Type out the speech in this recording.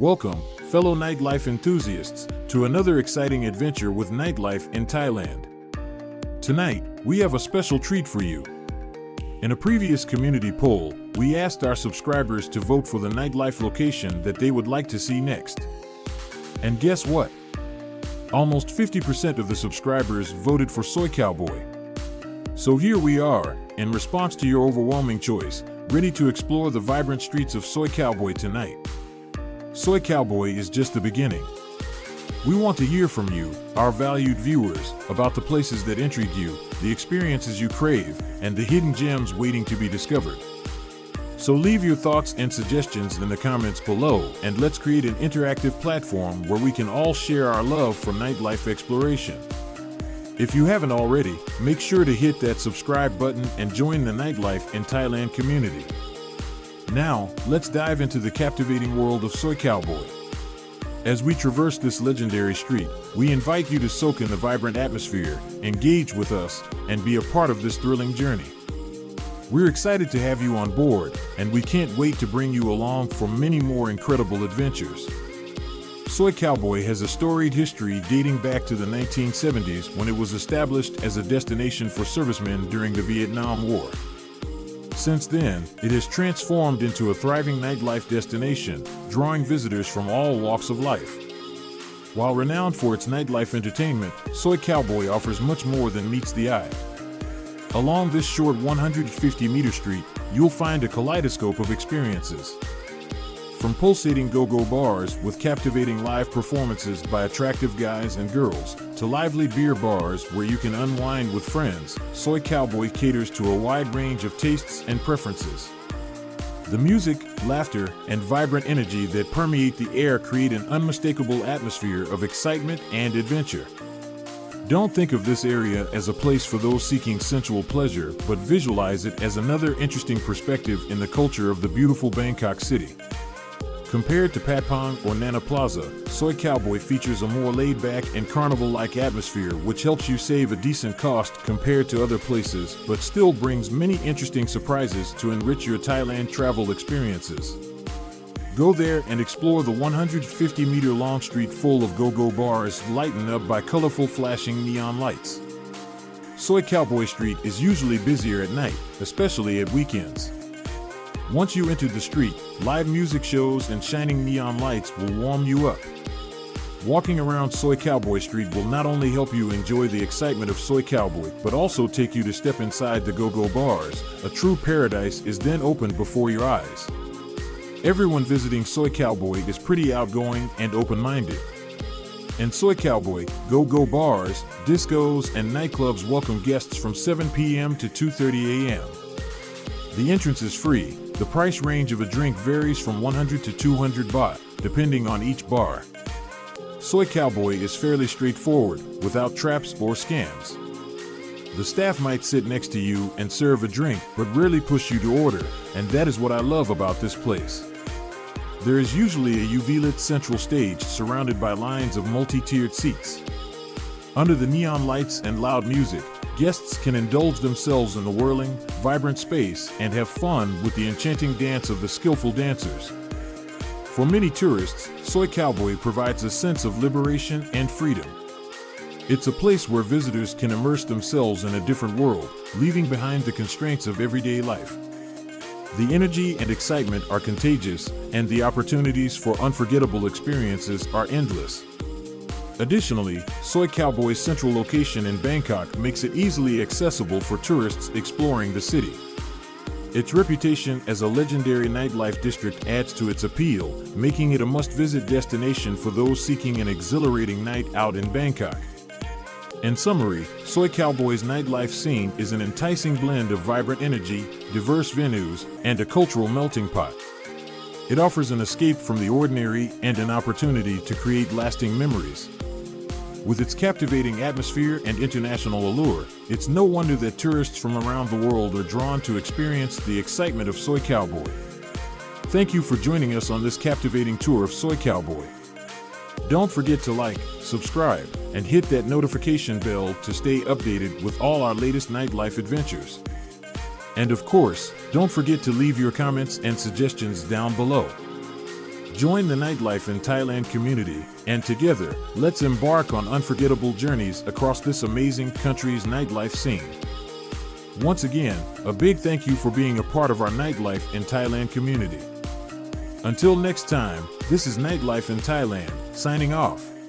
Welcome, fellow nightlife enthusiasts, to another exciting adventure with Nightlife in Thailand. Tonight, we have a special treat for you. In a previous community poll, we asked our subscribers to vote for the nightlife location that they would like to see next. And guess what? Almost 50% of the subscribers voted for Soi Cowboy. So here we are, in response to your overwhelming choice, ready to explore the vibrant streets of Soi Cowboy tonight. Soi Cowboy is just the beginning. We want to hear from you, our valued viewers, about the places that intrigue you, the experiences you crave, and the hidden gems waiting to be discovered. So leave your thoughts and suggestions in the comments below, and let's create an interactive platform where we can all share our love for nightlife exploration. If you haven't already, make sure to hit that subscribe button and join the Nightlife in Thailand community. Now, let's dive into the captivating world of Soi Cowboy. As we traverse this legendary street, we invite you to soak in the vibrant atmosphere, engage with us, and be a part of this thrilling journey. We're excited to have you on board, and we can't wait to bring you along for many more incredible adventures. Soi Cowboy has a storied history dating back to the 1970s when it was established as a destination for servicemen during the Vietnam War. Since then, it has transformed into a thriving nightlife destination, drawing visitors from all walks of life. While renowned for its nightlife entertainment, Soi Cowboy offers much more than meets the eye. Along this short 150-meter street, you'll find a kaleidoscope of experiences. From pulsating go-go bars with captivating live performances by attractive guys and girls, to lively beer bars where you can unwind with friends, Soi Cowboy caters to a wide range of tastes and preferences. The music, laughter, and vibrant energy that permeate the air create an unmistakable atmosphere of excitement and adventure. Don't think of this area as a place for those seeking sensual pleasure, but visualize it as another interesting perspective in the culture of the beautiful Bangkok city. Compared to Patpong or Nana Plaza, Soi Cowboy features a more laid-back and carnival-like atmosphere which helps you save a decent cost compared to other places, but still brings many interesting surprises to enrich your Thailand travel experiences. Go there and explore the 150-meter-long street full of go-go bars lightened up by colorful flashing neon lights. Soi Cowboy Street is usually busier at night, especially at weekends. Once you enter the street, live music shows and shining neon lights will warm you up. Walking around Soi Cowboy Street will not only help you enjoy the excitement of Soi Cowboy, but also take you to step inside the go-go bars. A true paradise is then opened before your eyes. Everyone visiting Soi Cowboy is pretty outgoing and open-minded. In Soi Cowboy, go-go bars, discos, and nightclubs welcome guests from 7 p.m. to 2:30 a.m. The entrance is free. The price range of a drink varies from 100 to 200 baht, depending on each bar. Soi Cowboy is fairly straightforward, without traps or scams. The staff might sit next to you and serve a drink, but rarely push you to order, and that is what I love about this place. There is usually a UV-lit central stage surrounded by lines of multi-tiered seats. Under the neon lights and loud music, guests can indulge themselves in the whirling, vibrant space and have fun with the enchanting dance of the skillful dancers. For many tourists, Soi Cowboy provides a sense of liberation and freedom. It's a place where visitors can immerse themselves in a different world, leaving behind the constraints of everyday life. The energy and excitement are contagious, and the opportunities for unforgettable experiences are endless. Additionally, Soi Cowboy's central location in Bangkok makes it easily accessible for tourists exploring the city. Its reputation as a legendary nightlife district adds to its appeal, making it a must-visit destination for those seeking an exhilarating night out in Bangkok. In summary, Soi Cowboy's nightlife scene is an enticing blend of vibrant energy, diverse venues, and a cultural melting pot. It offers an escape from the ordinary and an opportunity to create lasting memories. With its captivating atmosphere and international allure, it's no wonder that tourists from around the world are drawn to experience the excitement of Soi Cowboy. Thank you for joining us on this captivating tour of Soi Cowboy. Don't forget to like, subscribe, and hit that notification bell to stay updated with all our latest nightlife adventures. And of course, don't forget to leave your comments and suggestions down below. Join the Nightlife in Thailand community, and together, let's embark on unforgettable journeys across this amazing country's nightlife scene. Once again, a big thank you for being a part of our Nightlife in Thailand community. Until next time, this is Nightlife in Thailand, signing off.